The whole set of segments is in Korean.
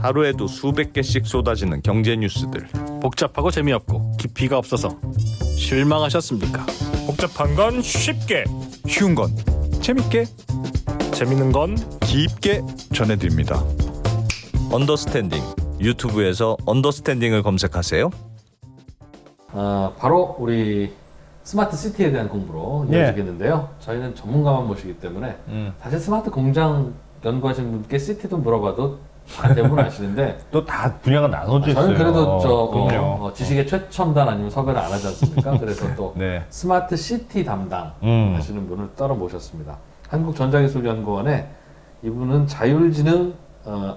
하루에도 수백 개씩 쏟아지는 경제 뉴스들. 복잡하고 재미없고 깊이가 없어서 실망하셨습니까? 복잡한 건 쉽게, 쉬운 건 재밌게, 재밌는 건 깊게 전해드립니다. 언더스탠딩. 유튜브에서 언더스탠딩을 검색하세요. 바로 우리 스마트 시티에 대한 공부로 이어지겠는데요. 저희는 전문가만 모시기 때문에 사실 스마트 공장 연구하시는 분께 시티도 물어봐도 다 대부분 아시는데 또 다 분야가 나눠져 있어요. 저는 그래도 그럼요. 지식의 최첨단 아니면 섭외를 안 하지 않습니까? 그래서 또 네. 스마트 시티 담당 하시는 분을 따로 모셨습니다. 한국전자기술연구원에 이분은 자율지능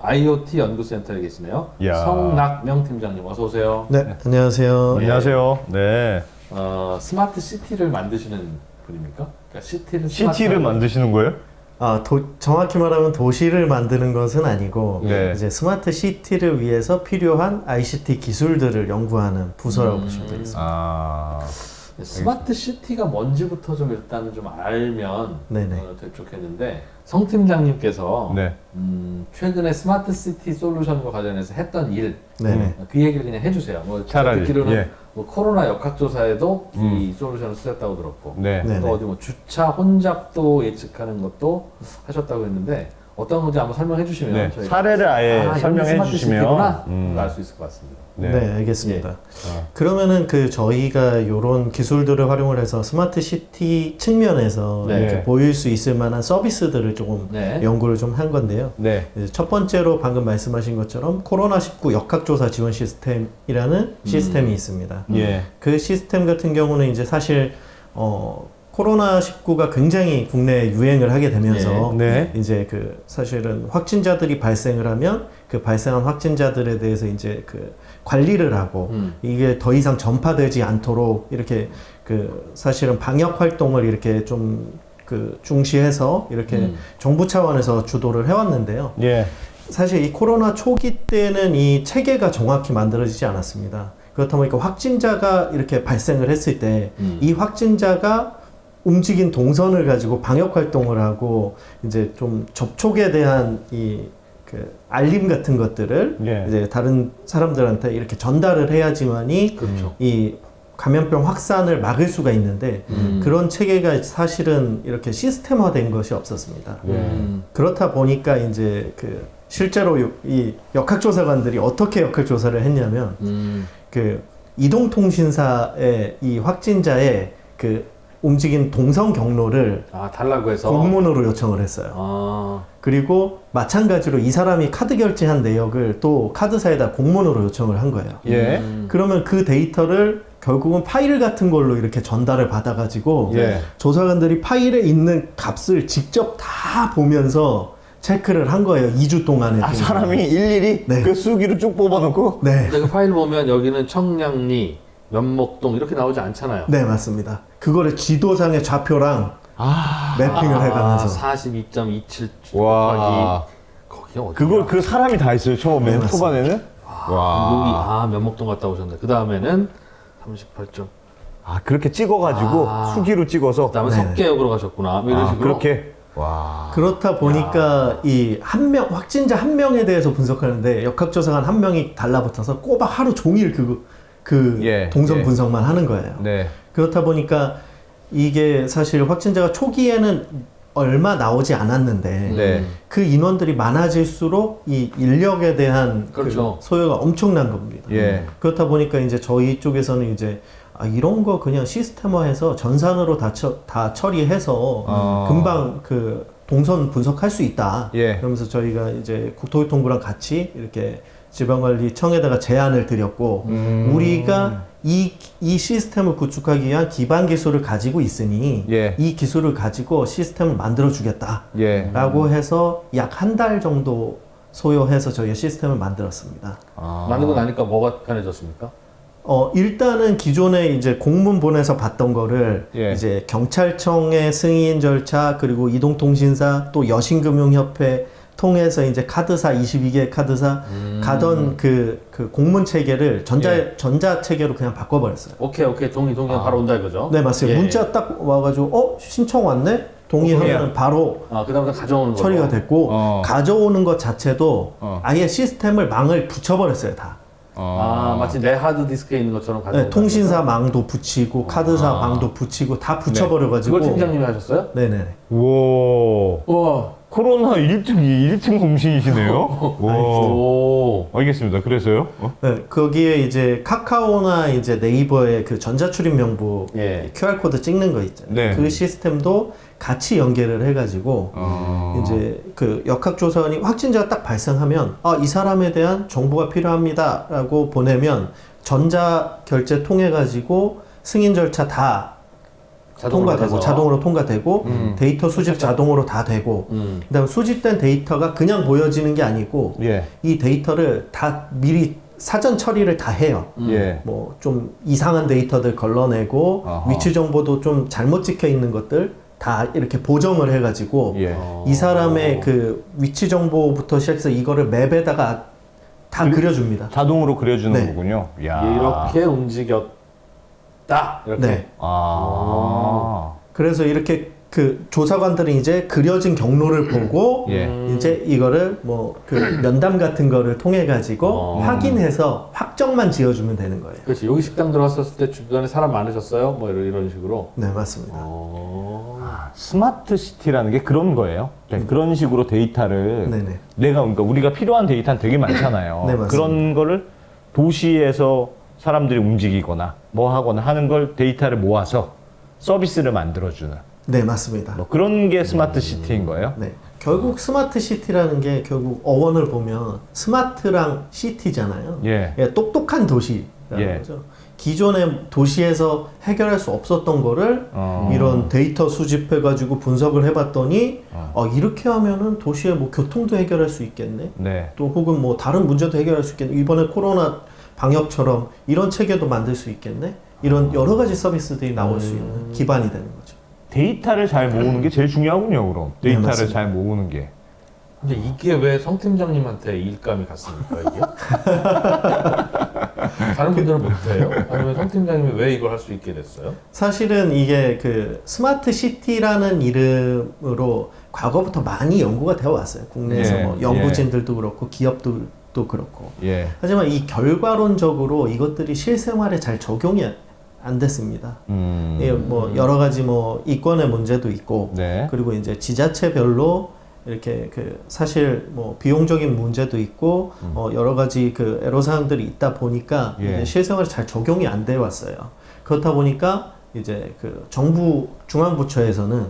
IoT 연구센터에 계시네요. 야. 성낙명 팀장님 어서 오세요. 네, 안녕하세요. 안녕하세요. 네. 스마트 시티를 만드시는 분입니까? 그러니까 시티를 CT를 만드시는 거예요? 정확히 말하면 도시를 만드는 것은 아니고 네. 이제 스마트 시티를 위해서 필요한 ICT 기술들을 연구하는 부서라고 보시면 되겠습니다. 아. 스마트 시티가 뭔지부터 좀 일단은 좀 알면 네네. 될 좋겠는데 성 팀장님께서 네. 최근에 스마트 시티 솔루션과 관련해서 했던 일, 네네. 그 얘기를 그냥 해주세요. 뭐 차라리, 듣기로는 예. 뭐 코로나 역학조사에도 이 솔루션을 쓰셨다고 들었고, 네. 네. 또 어디 뭐 주차 혼잡도 예측하는 것도 하셨다고 했는데 어떤 건지 한번 설명해 주시면 네. 저희가 사례를 아예 설명해 스마트 주시면 시티구나 알 수 있을 것 같습니다. 네, 알겠습니다. 그러면은 저희가 이런 기술들을 활용을 해서 스마트 시티 측면에서 네. 이렇게 보일 수 있을 만한 서비스들을 조금 네. 연구를 좀 한 건데요. 네. 이제 첫 번째로 방금 말씀하신 것처럼 코로나19 역학조사 지원 시스템이라는 시스템이 있습니다. 예. 그 시스템 같은 경우는 이제 사실 코로나19가 굉장히 국내에 유행을 하게 되면서 네. 이제 사실은 확진자들이 발생을 하면 그 발생한 확진자들에 대해서 이제 관리를 하고 이게 더 이상 전파되지 않도록 이렇게 사실은 방역 활동을 이렇게 좀 중시해서 이렇게 정부 차원에서 주도를 해왔는데요. 예. 사실 이 코로나 초기 때는 이 체계가 정확히 만들어지지 않았습니다. 그렇다 보니까 확진자가 이렇게 발생을 했을 때 이 확진자가 움직인 동선을 가지고 방역 활동을 하고 이제 좀 접촉에 대한 알림 같은 것들을 예. 이제 다른 사람들한테 이렇게 전달을 해야지만이 그렇죠. 이 감염병 확산을 막을 수가 있는데 그런 체계가 사실은 이렇게 시스템화된 것이 없었습니다. 그렇다 보니까 이제 실제로 이 역학조사관들이 어떻게 역학조사를 했냐면 이동통신사의 이 확진자의 움직인 동선 경로를 달라고 해서 공문으로 요청을 했어요. 그리고 마찬가지로 이 사람이 카드 결제한 내역을 또 카드사에다 공문으로 요청을 한 거예요. 예. 그러면 그 데이터를 결국은 파일 같은 걸로 이렇게 전달을 받아가지고 예. 조사관들이 파일에 있는 값을 직접 다 보면서 체크를 한 거예요. 2주 동안에. 사람이 일일이 네. 그 수기로 쭉 뽑아놓고? 네. 그 파일 보면 여기는 청량리, 면목동 이렇게 나오지 않잖아요. 네, 맞습니다. 그거를 지도상의 좌표랑 매핑을 해가면서. 42.27 와. 거기 어디? 그걸 그 사람이 다 했어요, 처음에. 네, 맞습니다. 초반에는? 여기 면목동 갔다 오셨네. 그 다음에는 38점. 그렇게 찍어가지고 수기로 찍어서. 그 다음에 네네. 석계역으로 가셨구나. 뭐 이런 식으로. 그렇게. 와. 그렇다 보니까 확진자 한 명에 대해서 분석하는데 역학조사관 한 명이 달라붙어서 꼬박 하루 종일 예, 동선 예. 분석만 하는 거예요. 네. 그렇다 보니까 이게 사실 확진자가 초기에는 얼마 나오지 않았는데 네. 그 인원들이 많아질수록 이 인력에 대한 그렇죠. 소요가 엄청난 겁니다. 예. 그렇다 보니까 이제 저희 쪽에서는 이제 이런 거 그냥 시스템화해서 전산으로 다 처리해서 금방 동선 분석할 수 있다. 예. 그러면서 저희가 이제 국토교통부랑 같이 이렇게 지방관리청에다가 제안을 드렸고 우리가 이 시스템을 구축하기 위한 기반 기술을 가지고 있으니 예. 이 기술을 가지고 시스템을 만들어 주겠다. 예. 라고 해서 약 한 달 정도 소요해서 저희가 시스템을 만들었습니다. 만들고 나니까 뭐가 편해졌습니까? 일단은 기존에 이제 공문 보내서 받던 거를 예. 이제 경찰청의 승인 절차 그리고 이동통신사 또 여신금융협회 통해서 이제 카드사 22개 카드사 가던 그 공문 체계를 전자 체계로 그냥 바꿔버렸어요. 오케이 동의 바로 온다 이거죠? 네, 맞습니다. 예. 문자 딱 와가지고 신청 왔네? 동의하면 바로 그다음부터 가져오는 거. 처리가 됐고 가져오는 것 자체도 어. 아예 시스템을 망을 붙여버렸어요 다. 마치 내 하드 디스크에 있는 것처럼 가져오는. 네, 통신사 망도 붙이고 카드사 망도 붙이고 다 붙여버려가지고. 그걸 팀장님이 하셨어요? 네네네. 와. 와. 코로나 1등 공신이시네요. 와. 오. 알겠습니다. 그래서요? 네, 거기에 이제 카카오나 이제 네이버의 그 전자출입 명부 예. QR 코드 찍는 거 있잖아요. 네. 그 시스템도 같이 연계를 해가지고 이제 그 역학조사원이 확진자가 딱 발생하면 이 사람에 대한 정보가 필요합니다라고 보내면 전자 결제 통해 가지고 승인 절차 다 통과되고 자동으로 통과되고 데이터 수집 자동으로 다 되고 그다음 수집된 데이터가 그냥 보여지는 게 아니고 예. 이 데이터를 다 미리 사전 처리를 다 해요. 예. 뭐 좀 이상한 데이터들 걸러내고 아하. 위치 정보도 좀 잘못 찍혀 있는 것들 다 이렇게 보정을 해가지고 예. 이 사람의 그 위치 정보부터 시작해서 이거를 맵에다가 다 그려줍니다. 자동으로 그려주는 네. 거군요. 야. 이렇게 움직였다. 이렇게. 네. 그래서 그래서 이렇게 그 조사관들은 이제 그려진 경로를 보고 예. 이제 이거를 뭐 그 면담 같은 거를 통해 가지고 확인해서 확정만 지어주면 되는 거예요. 그렇지. 여기 식당 들어왔었을 때 주변에 사람 많으셨어요? 뭐 이런 식으로. 네, 맞습니다. 스마트 시티라는 게 그런 거예요. 그런 식으로 데이터를 네네. 그러니까 우리가 필요한 데이터는 되게 많잖아요. 네, 맞습니다. 그런 거를 도시에서 사람들이 움직이거나 뭐 하거나 하는 걸 데이터를 모아서 서비스를 만들어주는 네, 맞습니다. 뭐 그런 게 스마트 시티인 거예요. 네. 결국 스마트 시티라는 게 결국 어원을 보면 스마트랑 시티잖아요. 예. 예, 똑똑한 도시라는 예. 거죠. 기존의 도시에서 해결할 수 없었던 거를 이런 데이터 수집해가지고 분석을 해봤더니 이렇게 하면은 도시의 뭐 교통도 해결할 수 있겠네. 네. 또 혹은 뭐 다른 문제도 해결할 수 있겠네. 이번에 코로나 방역처럼 이런 체계도 만들 수 있겠네. 이런 여러 가지 서비스들이 나올 수 있는 기반이 되는 거죠. 데이터를 잘 모으는 게 제일 중요하군요. 그럼 네, 데이터를 맞습니다. 잘 모으는 게. 근데 이게 왜 성 팀장님한테 일감이 갔습니까, 이게? 다른 분들은 못해요? 아니면 성 팀장님이 왜 이걸 할 수 있게 됐어요? 사실은 이게 그 스마트 시티라는 이름으로 과거부터 많이 연구가 되어 왔어요. 국내에서 예, 뭐 연구진들도 그렇고 기업들도 그렇고. 예. 하지만 이 결과론적으로 이것들이 실생활에 잘 적용이 안 됐습니다. 예, 뭐 여러 가지 뭐 이권의 문제도 있고, 네. 그리고 이제 지자체별로 이렇게 그 사실 뭐 비용적인 문제도 있고 여러 가지 그 애로사항들이 있다 보니까 예. 이제 실생활에 잘 적용이 안 돼 왔어요. 그렇다 보니까 이제 그 정부 중앙부처에서는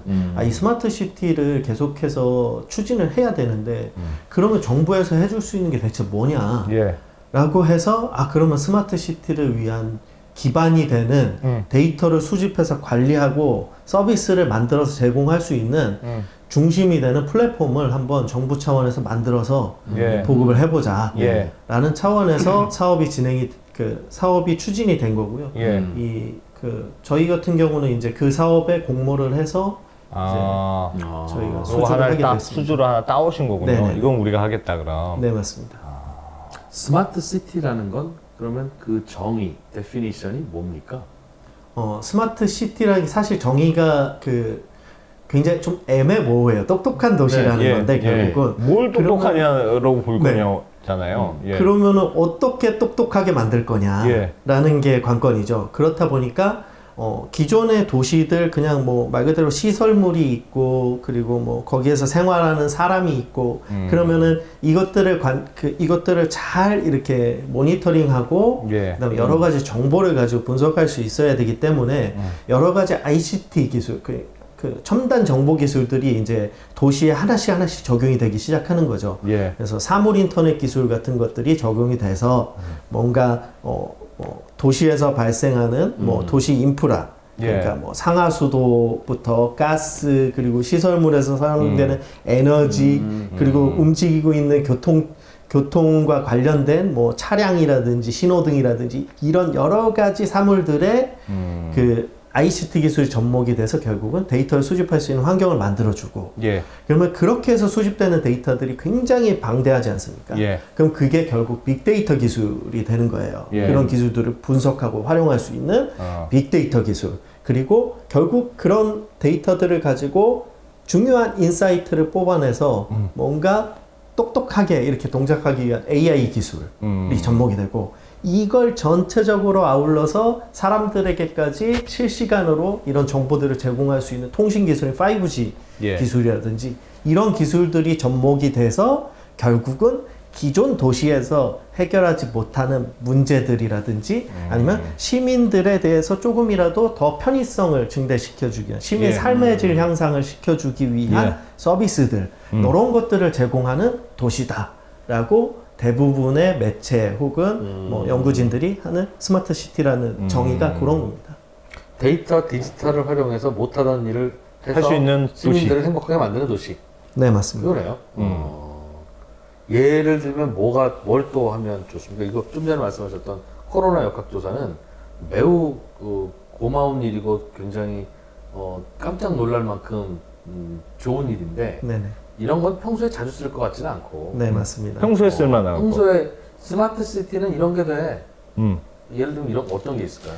이 스마트 시티를 계속해서 추진을 해야 되는데 그러면 정부에서 해줄 수 있는 게 대체 뭐냐? 예. 라고 해서 그러면 스마트 시티를 위한 기반이 되는 데이터를 수집해서 관리하고 서비스를 만들어서 제공할 수 있는 중심이 되는 플랫폼을 한번 정부 차원에서 만들어서 예. 보급을 해보자 예. 라는 차원에서 사업이 추진이 된 거고요. 예. 저희 같은 경우는 이제 그 사업에 공모를 해서 저희가 그거 수주를 하나를 하게 됐습니다. 수주를 하나 따오신 거군요. 네네. 이건 우리가 하겠다 그럼. 네, 맞습니다. 스마트 시티라는 건 그러면 그 정의, 데피니션이 뭡니까? 스마트 시티라는 게 사실 정의가 굉장히 좀 애매모호해요. 똑똑한 도시라는 건데 결국은 뭘 똑똑하냐라고 볼 네. 거냐잖아요. 예. 그러면은 어떻게 똑똑하게 만들 거냐라는 게 관건이죠. 그렇다 보니까 기존의 도시들 그냥 뭐 말 그대로 시설물이 있고 그리고 뭐 거기에서 생활하는 사람이 있고 그러면은 이것들을 잘 이렇게 모니터링하고 그다음에 여러 가지 정보를 가지고 분석할 수 있어야 되기 때문에 여러 가지 ICT 기술 그 첨단 정보 기술들이 이제 도시에 하나씩 적용이 되기 시작하는 거죠. 예. 그래서 사물 인터넷 기술 같은 것들이 적용이 돼서 뭔가 도시에서 발생하는 뭐 도시 인프라 그러니까 뭐 상하수도부터 가스 그리고 시설물에서 사용되는 에너지 그리고 움직이고 있는 교통과 관련된 뭐 차량이라든지 신호등이라든지 이런 여러 가지 사물들의 그 ICT 기술이 접목이 돼서 결국은 데이터를 수집할 수 있는 환경을 만들어주고 그러면 그렇게 해서 수집되는 데이터들이 굉장히 방대하지 않습니까? 그럼 그게 결국 빅데이터 기술이 되는 거예요. 그런 기술들을 분석하고 활용할 수 있는 빅데이터 기술 그리고 결국 그런 데이터들을 가지고 중요한 인사이트를 뽑아내서 뭔가 똑똑하게 이렇게 동작하기 위한 AI 기술이 접목이 되고 이걸 전체적으로 아울러서 사람들에게까지 실시간으로 이런 정보들을 제공할 수 있는 통신 기술인 5G 예. 기술이라든지 이런 기술들이 접목이 돼서 결국은 기존 도시에서 해결하지 못하는 문제들이라든지 아니면 시민들에 대해서 조금이라도 더 편의성을 증대시켜주기 위한 시민의 예. 삶의 질 향상을 시켜주기 위한 예. 서비스들 이런 것들을 제공하는 도시다라고 대부분의 매체 혹은 뭐 연구진들이 하는 스마트 시티라는 정의가 그런 겁니다. 데이터 디지털을 활용해서 못하던 일을 해서 할 수 있는 시민들을 행복하게 만드는 도시. 네, 맞습니다. 그거네요. 예를 들면 뭘 또 하면 좋습니까? 이거 좀 전에 말씀하셨던 코로나 역학조사는 매우 고마운 일이고 굉장히 깜짝 놀랄 만큼 좋은 일인데 네네. 이런 건 평소에 자주 쓸 것 같지는 않고 네, 맞습니다. 평소에 쓸만하고. 평소에 스마트 시티는 이런 게 돼. 음. 예를 들면 이런 어떤 게 있을까요?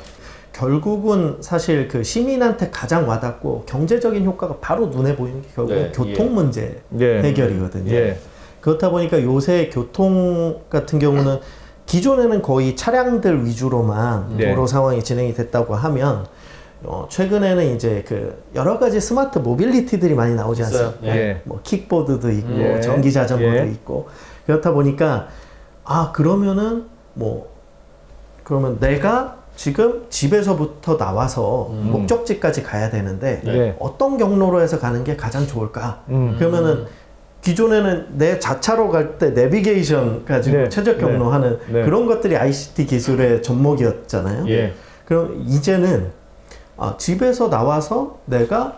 결국은 사실 그 시민한테 가장 와닿고 경제적인 효과가 바로 눈에 보이는 게 결국은 네, 교통 문제 예. 해결이거든요. 예. 그렇다 보니까 요새 교통 같은 경우는 기존에는 거의 차량들 위주로만 네. 도로 상황이 진행이 됐다고 하면 최근에는 이제 그 여러 가지 스마트 모빌리티들이 많이 나오지 있어요. 않습니까? 예. 뭐 킥보드도 있고 예. 전기 자전거도 예. 있고 그렇다 보니까 그러면은 뭐 그러면 내가 지금 집에서부터 나와서 목적지까지 가야 되는데 네. 어떤 경로로 해서 가는 게 가장 좋을까? 음. 그러면은 기존에는 내 자차로 갈 때 내비게이션 가지고 네. 최적 경로하는 네. 그런 것들이 ICT 기술의 접목이었잖아요. 예. 그럼 이제는 집에서 나와서 내가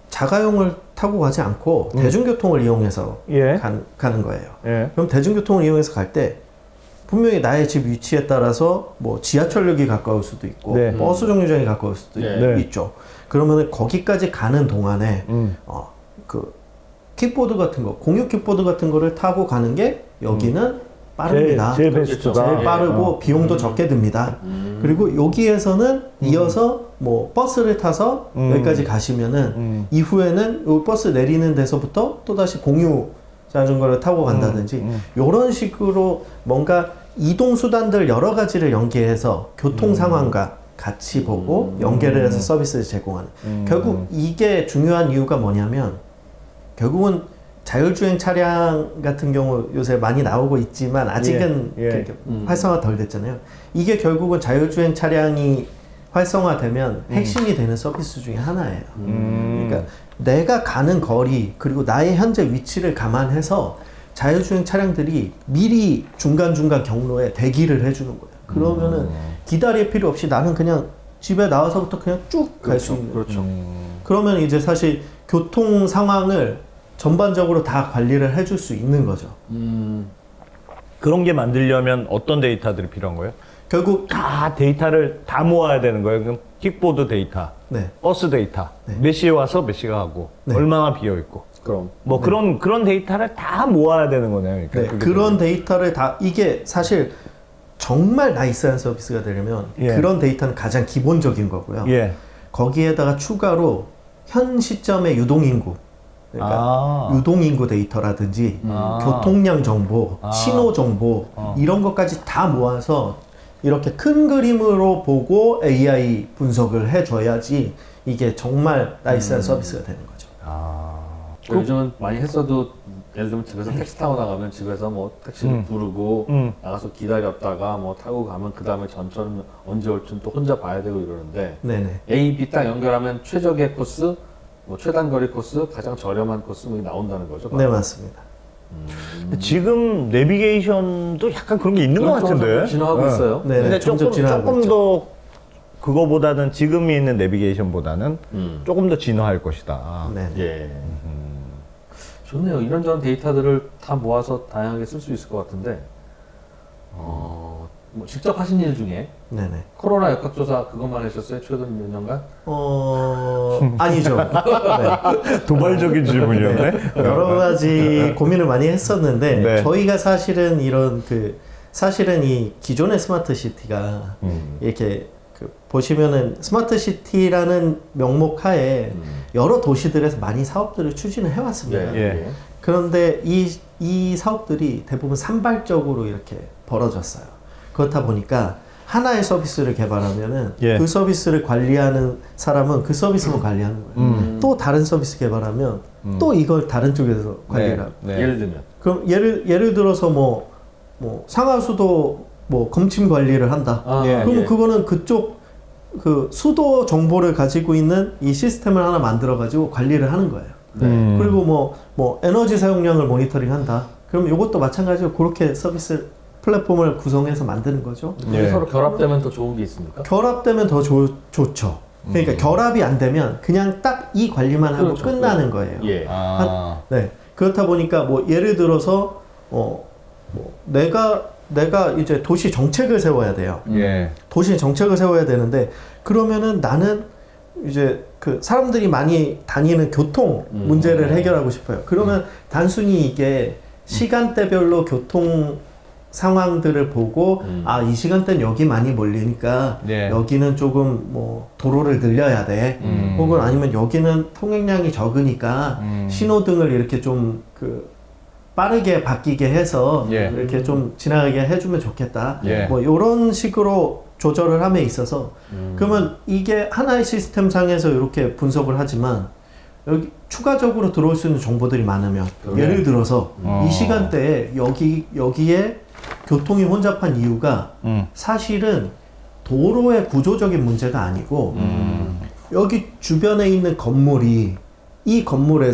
자가용을 타고 가지 않고 대중교통을 이용해서 예. 가는 거예요. 예. 그럼 대중교통을 이용해서 갈 때 분명히 나의 집 위치에 따라서 뭐 지하철역이 가까울 수도 있고 네. 버스 정류장이 가까울 수도 네. 있죠. 그러면은 거기까지 가는 동안에 음. 그 킥보드 같은 거, 공유 킥보드 같은 거를 타고 가는 게 여기는 빠릅니다. 제일 베스트다. 제일 빠르고 비용도 적게 듭니다. 그리고 여기에서는 이어서 뭐 버스를 타서 여기까지 가시면은 이후에는 이 버스 내리는 데서부터 또 다시 공유 자전거를 타고 간다든지 이런 식으로 뭔가 이동 수단들 여러 가지를 연계해서 교통 상황과 같이 보고 연계를 해서 서비스를 제공하는 결국 이게 중요한 이유가 뭐냐면 결국은 자율주행 차량 같은 경우 요새 많이 나오고 있지만 아직은 예, 예. 그렇게 활성화 덜 됐잖아요. 이게 결국은 자율주행 차량이 활성화되면 핵심이 되는 서비스 중에 하나예요. 그러니까 내가 가는 거리 그리고 나의 현재 위치를 감안해서 자율주행 차량들이 미리 중간중간 경로에 대기를 해주는 거예요. 그러면은 기다릴 필요 없이 나는 그냥 집에 나와서부터 그냥 쭉 갈 수 있는. 그렇죠. 그러면 이제 사실 교통 상황을 전반적으로 다 관리를 해줄 수 있는 거죠. 그런 게 만들려면 어떤 데이터들이 필요한 거예요? 결국 다 데이터를 다 모아야 되는 거예요. 그럼 킥보드 데이터, 네. 버스 데이터, 몇 시에 와서 몇 시가 가고 네. 얼마나 비어 있고, 그럼 뭐 그런 데이터를 다 모아야 되는 거네요. 그러니까 네, 그게 그런 데이터를 다 이게 사실 정말 나이스한 서비스가 되려면 예. 그런 데이터는 가장 기본적인 거고요. 예. 거기에다가 추가로 현 시점의 유동인구 그러니까 유동인구 데이터라든지 교통량 정보, 신호 정보 이런 것까지 다 모아서 이렇게 큰 그림으로 보고 AI 분석을 해줘야지 이게 정말 나이스한 서비스가 되는 거죠. 요즘은 많이 했어도 예를 들면 집에서 택시 타고 나가면 집에서 뭐 택시를 부르고 나가서 기다렸다가 뭐 타고 가면 그 다음에 전철은 언제 올지는 또 혼자 봐야 되고 이러는데 네네. A, B 딱 연결하면 최적의 코스, 뭐 최단거리 코스, 가장 저렴한 코스 뭐 나온다는 거죠. 네, 맞습니다. 근데 지금 내비게이션도 약간 그런 게 있는 것 같은데. 진화하고 네. 있어요. 네, 근데 점점 진화하고 조금 있죠. 더 그거보다는 지금 있는 내비게이션보다는 조금 더 진화할 것이다. 네. 예. 좋네요. 이런저런 데이터들을 다 모아서 다양하게 쓸 수 있을 것 같은데, 뭐 직접 하신 일 중에 네네. 코로나 역학조사 그것만 하셨어요? 최근 몇 년간? 아니죠. 네. 도발적인 질문이었네. 여러 가지 고민을 많이 했었는데 네. 저희가 사실은 이런 사실은 이 기존의 스마트 시티가 이렇게 그 보시면은 스마트 시티라는 명목 하에 여러 도시들에서 많이 사업들을 추진을 해왔습니다. 네. 예. 그런데 이 사업들이 대부분 산발적으로 이렇게 벌어졌어요. 그렇다 보니까 하나의 서비스를 개발하면은 예. 그 서비스를 관리하는 사람은 그 서비스만 관리하는 거예요. 또 다른 서비스 개발하면 또 이걸 다른 쪽에서 관리를 하고. 네. 예를 들면 그럼 예를 들어서 뭐 상하수도 뭐 검침 관리를 한다. 예. 그럼 그거는 그쪽 그 수도 정보를 가지고 있는 이 시스템을 하나 만들어 가지고 관리를 하는 거예요. 그리고 뭐 에너지 사용량을 모니터링 한다. 그럼 이것도 마찬가지로 그렇게 서비스 플랫폼을 구성해서 만드는 거죠. 그게 예. 서로 결합되면 더 좋은 게 있습니까? 결합되면 더 좋죠. 그러니까 결합이 안 되면 그냥 딱 이 관리만 하고 그렇죠. 끝나는 거예요. 예. 아. 네. 그렇다 보니까 뭐 예를 들어서 뭐 내가 이제 도시 정책을 세워야 돼요. 예. 도시 정책을 세워야 되는데 그러면은 나는 이제 그 사람들이 많이 다니는 교통 문제를 해결하고 싶어요. 그러면 단순히 이게 시간대별로 교통 상황들을 보고 이 시간대는 여기 많이 몰리니까 네. 여기는 조금 뭐 도로를 늘려야 돼. 혹은 아니면 여기는 통행량이 적으니까 신호등을 이렇게 좀 그 빠르게 바뀌게 해서 예. 이렇게 좀 지나가게 해주면 좋겠다. 예. 뭐 이런 식으로 조절을 함에 있어서 그러면 이게 하나의 시스템 상에서 이렇게 분석을 하지만 여기 추가적으로 들어올 수 있는 정보들이 많으면 예를 들어서 이 시간대에 여기에 교통이 혼잡한 이유가 사실은 도로의 구조적인 문제가 아니고 여기 주변에 있는 건물이 이 건물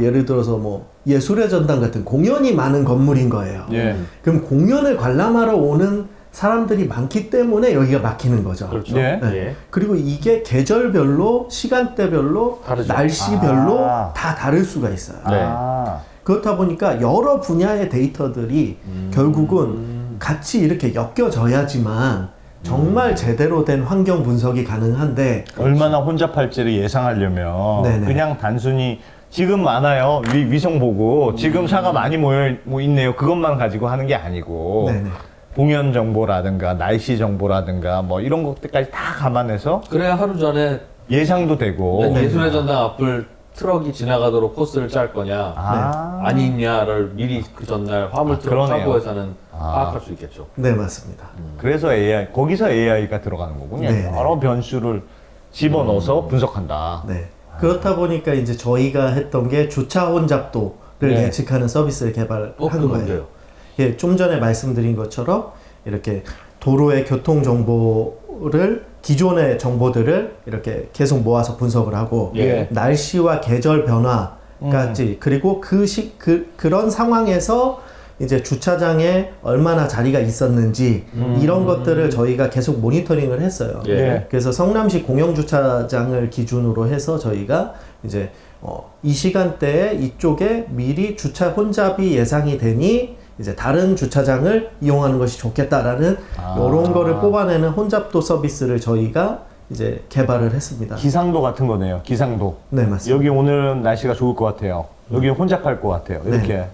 예를 들어서 뭐 예술의 전당 같은 공연이 많은 건물인 거예요. 예. 그럼 공연을 관람하러 오는 사람들이 많기 때문에 여기가 막히는 거죠. 그렇죠. 예. 네. 예. 그리고 이게 계절별로, 시간대별로, 다르죠. 날씨별로 아. 다 다를 수가 있어요. 네. 아. 그렇다 보니까 여러 분야의 데이터들이 결국은 같이 이렇게 엮여져야지만 정말 제대로 된 환경 분석이 가능한데 얼마나 혼잡할지를 예상하려면 네네. 그냥 단순히 지금 많아요 위성 보고 지금 차가 많이 모여 있네요 그것만 가지고 하는 게 아니고 네네. 공연 정보라든가 날씨 정보라든가 뭐 이런 것들까지 다 감안해서 그래야 하루 전에 예상도 되고 예술의 전당 앞을 트럭이 지나가도록 코스를 짤 거냐 아니냐를 미리 그 전날 화물 트럭 그러네요. 사고에서는 파악할 수 있겠죠. 네, 맞습니다. 그래서 거기서 AI가 들어가는 거군요. 네네. 여러 변수를 집어넣어서 분석한다. 네. 그렇다 보니까 이제 저희가 했던 게 주차 혼잡도를 네. 예측하는 서비스를 개발한 그건 거예요. 뭔데요? 예, 좀 전에 말씀드린 것처럼 이렇게 도로의 교통 정보를 기존의 정보들을 이렇게 계속 모아서 분석을 하고 예. 날씨와 계절 변화까지 그리고 그런 상황에서 이제 주차장에 얼마나 자리가 있었는지 이런 것들을 저희가 계속 모니터링을 했어요. 예. 그래서 성남시 공영주차장을 기준으로 해서 저희가 이제 이 시간대에 이쪽에 미리 주차 혼잡이 예상이 되니 이제 다른 주차장을 이용하는 것이 좋겠다라는 이런 거를 뽑아내는 혼잡도 서비스를 저희가 이제 개발을 했습니다. 기상도 같은 거네요. 기상도. 네, 맞습니다. 여기 오늘은 날씨가 좋을 것 같아요. 여기 혼잡할 것 같아요. 이렇게. 네.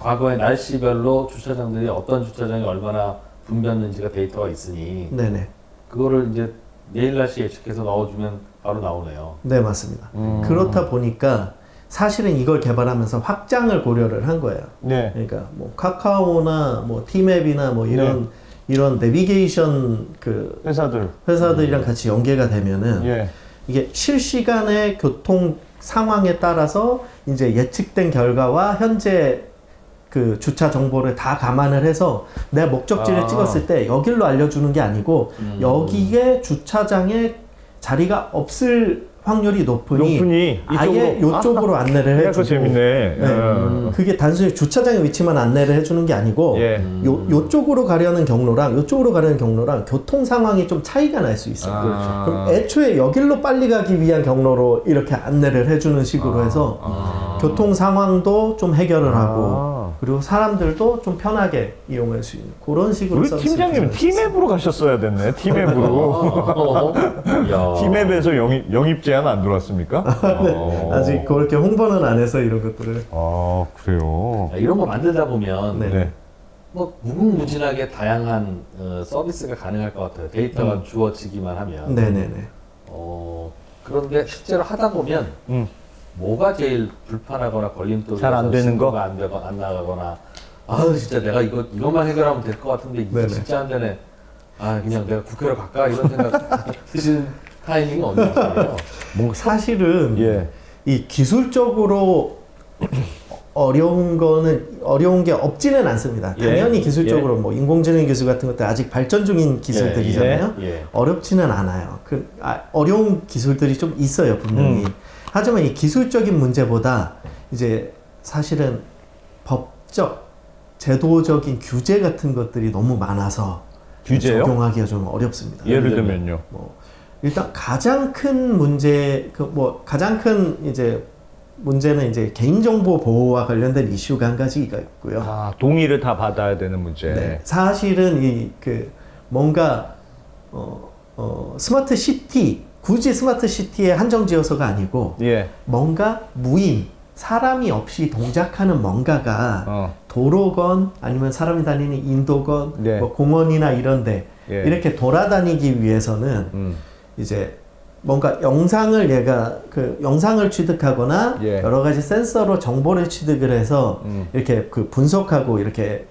과거의 날씨별로 주차장들이 어떤 주차장이 얼마나 붐볐는지가 데이터가 있으니 네네. 그거를 이제 내일 날씨 예측해서 넣어주면 바로 나오네요. 네, 맞습니다. 그렇다 보니까 사실은 이걸 개발하면서 확장을 고려를 한 거예요. 네. 그러니까 뭐 카카오나 뭐 티맵이나 뭐 이런 내비게이션 그 회사들이랑 같이 연계가 되면은 예. 이게 실시간의 교통 상황에 따라서 이제 예측된 결과와 현재 그 주차 정보를 다 감안을 해서 내 목적지를 찍었을 때 여길로 알려주는 게 아니고 여기에 주차장에 자리가 없을 확률이 높으니 아예 이쪽으로 안내를 그거 해주고 재밌네. 그게 단순히 주차장의 위치만 안내를 해주는 게 아니고 예. 요쪽으로 가려는 경로랑 요쪽으로 가려는 경로랑 교통 상황이 좀 차이가 날 수 있어요. 그럼 애초에 여길로 빨리 가기 위한 경로로 이렇게 안내를 해주는 식으로 해서 교통 상황도 좀 해결을 하고 그리고 사람들도 좀 편하게 이용할 수 있는 그런 식으로 우리 서비스를 팀장님 티맵으로 가셨어야 됐네. 티맵으로. 야. 티맵에서 영입 제한 안 들어왔습니까? 아직 그렇게 홍보는 안 해서 이런 것들을 아, 그래요. 이런 거 만들다 보면 네. 네. 뭐 무궁무진하게 다양한 서비스가 가능할 것 같아요. 데이터가 주어지기만 하면. 네네네. 그런데 실제로 하다 보면 뭐가 제일 불편하거나 걸림돌이 잘안 되는 거? 안 되거나 안 나가거나 진짜 내가 이것만 해결하면 될 것 같은데 이게 네네. 진짜 안 되네. 그냥 내가 국회로 갈까 이런 생각 드시는 타이밍이 언제예요? 사실은 예. 이 기술적으로 어려운 게 없지는 않습니다. 예. 당연히 기술적으로 뭐 인공지능 기술 같은 것도 아직 발전 중인 기술들이잖아요. 예. 어렵지는 않아요. 어려운 기술들이 좀 있어요, 분명히. 하지만 이 기술적인 문제보다 이제 사실은 법적, 제도적인 규제 같은 것들이 너무 많아서 규제요? 적용하기가 좀 어렵습니다. 예를 들면요. 일단 가장 큰 문제, 가장 큰 이제 문제는 이제 개인정보 보호와 관련된 이슈가 한 가지가 있고요. 동의를 다 받아야 되는 문제. 네, 사실은 뭔가 스마트 시티, 굳이 스마트 시티에 한정지어서가 아니고 예. 뭔가 무인, 사람이 없이 동작하는 뭔가가 도로건 아니면 사람이 다니는 인도건 네. 뭐 공원이나 이런데 예. 이렇게 돌아다니기 위해서는 이제 뭔가 영상을 취득하거나 예. 여러 가지 센서로 정보를 취득을 해서 이렇게 분석하고 이렇게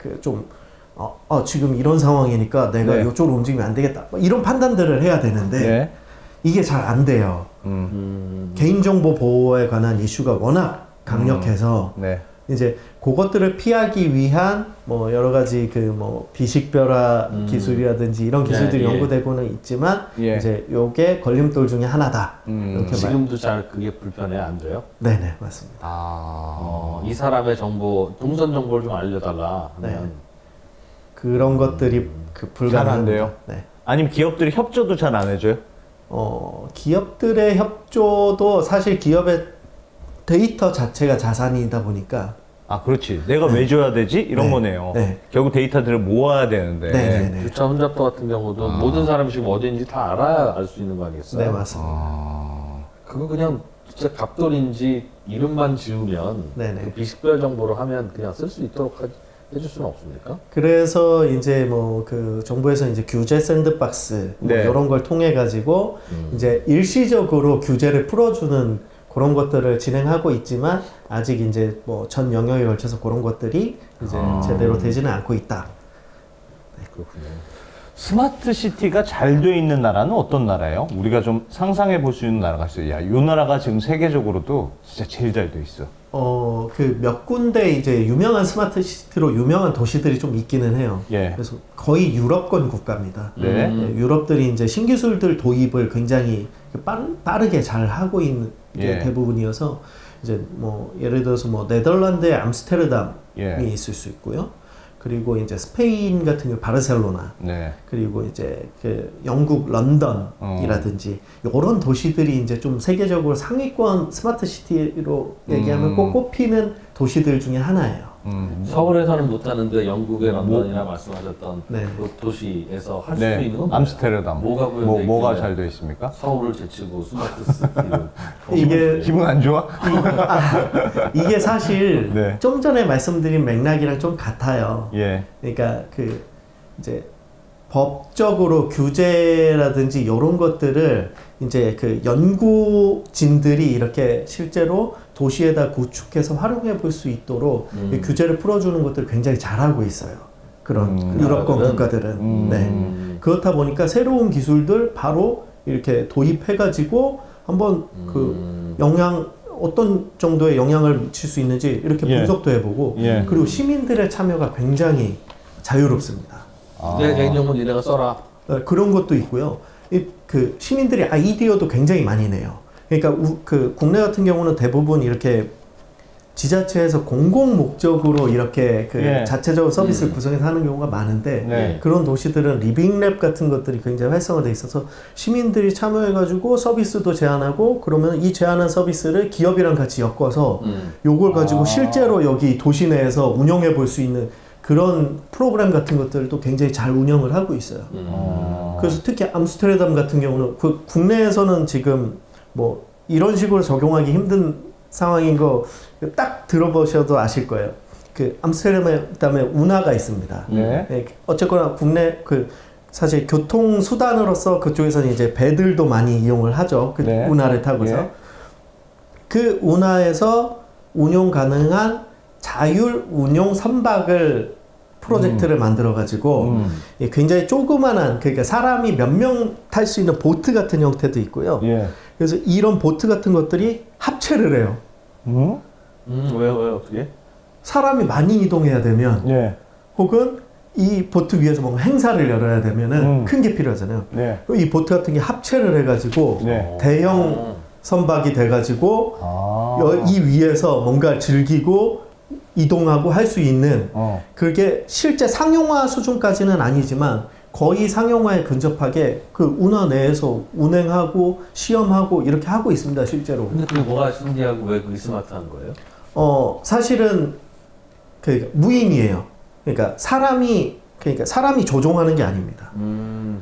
지금 이런 상황이니까 내가 네. 이쪽으로 움직이면 안 되겠다. 뭐 이런 판단들을 해야 되는데 네. 이게 잘 안 돼요. 개인정보 보호에 관한 이슈가 워낙 강력해서 네. 이제 그것들을 피하기 위한 뭐 여러 가지 비식별화 기술이라든지 이런 기술들이 예. 연구되고는 있지만 예. 이제 요게 걸림돌 중에 하나다. 이렇게 지금도 잘 그게 불편해 안 돼요? 네네 맞습니다. 이 사람의 정보, 동선 정보를 좀 알려달라 하면 네. 그런 것들이 불가능합니다. 잘 안 돼요? 네. 아니면 기업들이 협조도 잘 안 해줘요? 기업들의 협조도 사실 기업의 데이터 자체가 자산이다 보니까 그렇지. 내가 왜 줘야 되지? 이런 네. 거네요. 네. 결국 데이터들을 모아야 되는데. 네네네. 주차 혼잡도 같은 경우도 모든 사람이 지금 어디 있는지 다 알아야 알 수 있는 거 아니겠어요? 네 맞습니다. 그거 그냥 진짜 갑돌인지 이름만 지우면 네네. 그 비식별 정보로 하면 그냥 쓸 수 있도록 해줄 수는 없습니까? 그래서 이제 정부에서 이제 규제 샌드박스 네. 이런 걸 통해 가지고 이제 일시적으로 규제를 풀어주는 그런 것들을 진행하고 있지만 아직 이제 전 영역에 걸쳐서 그런 것들이 이제 제대로 되지는 않고 있다. 그렇군요. 스마트 시티가 잘 돼 있는 나라는 어떤 나라예요? 우리가 좀 상상해 볼 수 있는 나라가 있어요. 야, 이 나라가 지금 세계적으로도 진짜 제일 잘 돼 있어. 몇 군데 이제 유명한 스마트 시티로 유명한 도시들이 좀 있기는 해요. 예. 그래서 거의 유럽권 국가입니다. 네. 유럽들이 이제 신기술들 도입을 굉장히 빠르게 잘 하고 있는 게 예. 대부분이어서 이제 예를 들어서 네덜란드의 암스테르담이 예. 있을 수 있고요. 그리고 이제 스페인 같은 경우 바르셀로나, 네. 그리고 이제 영국 런던이라든지 이런 도시들이 이제 좀 세계적으로 상위권 스마트 시티로 얘기하면 꼭 꼽히는 도시들 중에 하나예요. 서울에서는 못하는데 영국의 런던이나 말씀하셨던 네. 그 도시에서 할 수 네. 있는 건 뭐예요? 암스테르담. 뭐가 구현돼 뭐가 있길래 잘 돼 있습니까? 서울을 제치고 스마트 시티를 이게 기분 안 좋아? 이게 사실 네. 좀 전에 말씀드린 맥락이랑 좀 같아요. 예. 그러니까 이제 법적으로 규제라든지 이런 것들을 이제 연구진들이 이렇게 실제로 도시에다 구축해서 활용해 볼 수 있도록 이 규제를 풀어주는 것들을 굉장히 잘하고 있어요. 그런 유럽권 국가들은. 네. 그렇다 보니까 새로운 기술들 바로 이렇게 도입해가지고 한번 어떤 정도의 영향을 미칠 수 있는지 이렇게 예. 분석도 해보고 예. 그리고 시민들의 참여가 굉장히 자유롭습니다. 내 개인정보 니네가 써라. 그런 것도 있고요. 시민들이 아이디어도 굉장히 많이 내요. 그러니까 국내 같은 경우는 대부분 이렇게 지자체에서 공공 목적으로 이렇게 예. 자체적으로 서비스를 구성해서 하는 경우가 많은데 네. 그런 도시들은 리빙랩 같은 것들이 굉장히 활성화돼 있어서 시민들이 참여해가지고 서비스도 제안하고 그러면 이 제안한 서비스를 기업이랑 같이 엮어서 요걸 가지고 실제로 여기 도시 내에서 운영해 볼 수 있는 그런 프로그램 같은 것들도 굉장히 잘 운영을 하고 있어요. 그래서 특히 암스테르담 같은 경우는 국내에서는 지금 이런 식으로 적용하기 힘든 상황인 거 딱 들어보셔도 아실 거예요. 그 암스테르담에 그다음에 운하가 있습니다. 네. 예, 어쨌거나 국내 그 사실 교통 수단으로서 그쪽에서는 이제 배들도 많이 이용을 하죠. 그 네. 운하를 타고서 예. 그 운하에서 운용 가능한 자율 운용 선박을 프로젝트를 만들어 가지고 굉장히 조그만한 그러니까 사람이 몇 명 탈 수 있는 보트 같은 형태도 있고요. 예. 그래서 이런 보트 같은 것들이 합체를 해요. 왜요 어떻게? 사람이 많이 이동해야 되면 예. 혹은 이 보트 위에서 뭔가 행사를 열어야 되면은 큰 게 필요하잖아요. 네. 그럼 이 보트 같은 게 합체를 해가지고 네. 대형 선박이 돼가지고 아. 이 위에서 뭔가 즐기고 이동하고 할 수 있는 그게 실제 상용화 수준까지는 아니지만 거의 상용화에 근접하게 그 운하 내에서 운행하고 시험하고 이렇게 하고 있습니다 실제로. 근데 그게 뭐가 신기하고 왜 그게 스마트한 거예요? 사실은 그 무인이에요. 그러니까 사람이 조종하는 게 아닙니다.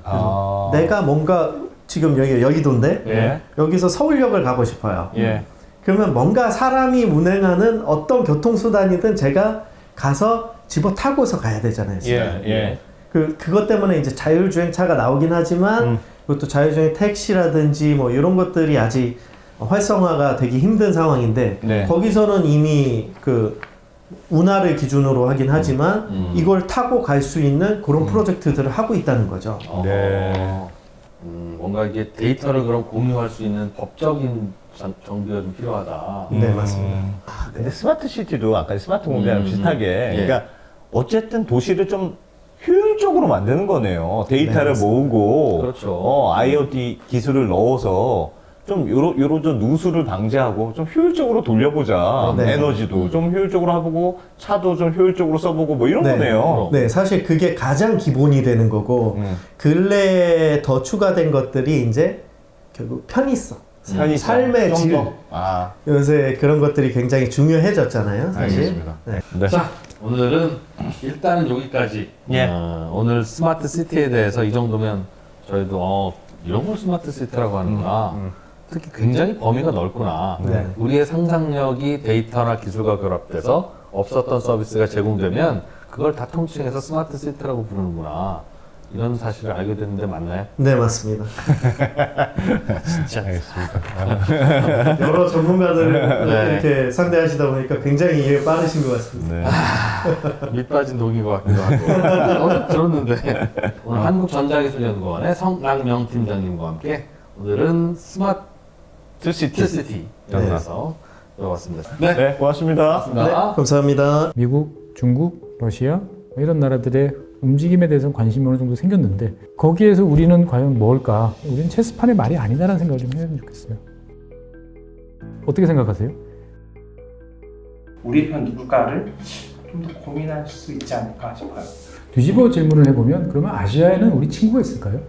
아. 내가 뭔가 지금 여의도인데 예. 여기서 서울역을 가고 싶어요. 예. 그러면 뭔가 사람이 운행하는 어떤 교통수단이든 제가 가서 집어 타고서 가야 되잖아요. 예. 예. 그것 때문에 이제 자율주행차가 나오긴 하지만 그것도 자율주행 택시라든지 뭐 이런 것들이 아직 활성화가 되기 힘든 상황인데 네. 거기서는 이미 그 운하를 기준으로 하긴 하지만 이걸 타고 갈 수 있는 그런 프로젝트들을 하고 있다는 거죠. 네. 뭔가 이게 데이터를 그럼 공유할 수 있는 법적인 정비가 좀 필요하다. 네, 맞습니다. 근데 스마트 시티도 아까 스마트 공장이랑 비슷하게 그러니까 어쨌든 도시를 좀 효율적으로 만드는 거네요. 데이터를 네, 모으고 그렇죠. IoT 기술을 넣어서 좀 요런 좀 누수를 방지하고 좀 효율적으로 돌려보자. 네. 에너지도 좀 효율적으로 해보고 차도 좀 효율적으로 써보고 뭐 이런 네. 거네요. 네, 사실 그게 가장 기본이 되는 거고 근래에 더 추가된 것들이 이제 결국 편의성, 편의성, 삶의 좀 질. 더. 아, 요새 그런 것들이 굉장히 중요해졌잖아요, 사실. 알겠습니다. 네. 자, 오늘은 일단은 여기까지. 예. 오늘 스마트 시티에 대해서 이 정도면 저희도 이런 걸 스마트 시티라고 하는구나. 특히 굉장히 범위가 넓구나. 네. 우리의 상상력이 데이터나 기술과 결합돼서 없었던 서비스가 제공되면 그걸 다 통칭해서 스마트 시티라고 부르는구나. 이런 사실을 알게 됐는데 맞나요? 네, 맞습니다. 진짜. 여러 전문가들을 네. 이렇게 상대하시다 보니까 굉장히 이해 빠르신 것 같습니다. 네. 밑 빠진 독인 것 같기도 하고. 어제 들었는데 오늘 한국전자기술연구원의 성낙명 팀장님과 함께 오늘은 스마트 시티 연구소 들어봤습니다. 네. 네, 고맙습니다. 네, 감사합니다. 미국, 중국, 러시아 이런 나라들의 움직임에 대해서는 관심이 어느 정도 생겼는데 거기에서 우리는 과연 뭘까? 우리는 체스판의 말이 아니다라는 생각을 좀 해야 좋겠어요. 어떻게 생각하세요? 우리 편 누굴까를 좀 더 고민할 수 있지 않을까 싶어요. 뒤집어 질문을 해보면 그러면 아시아에는 우리 친구가 있을까요?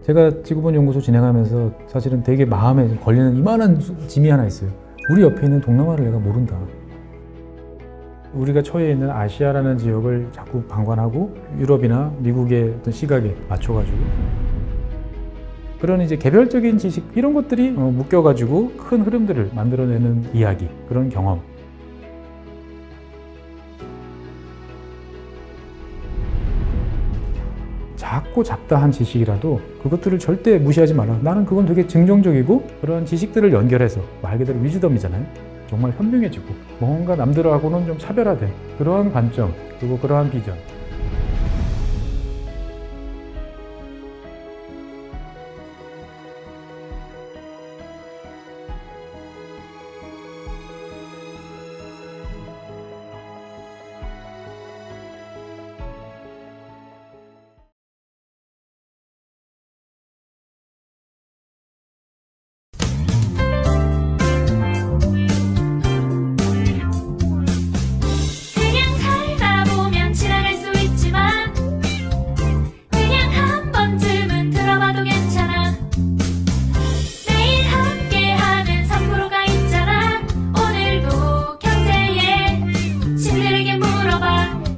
제가 지구본 연구소 진행하면서 사실은 되게 마음에 걸리는 이만한 짐이 하나 있어요. 우리 옆에 있는 동남아를 내가 모른다. 우리가 처해 있는 아시아라는 지역을 자꾸 방관하고 유럽이나 미국의 어떤 시각에 맞춰가지고 그런 이제 개별적인 지식 이런 것들이 묶여가지고 큰 흐름들을 만들어내는 이야기, 그런 경험. 작고 잡다한 지식이라도 그것들을 절대 무시하지 말라. 나는 그건 되게 긍정적이고 그런 지식들을 연결해서 말 그대로 위즈덤이잖아요. 정말 현명해지고 뭔가 남들하고는 좀 차별화된 그러한 관점 그리고 그러한 비전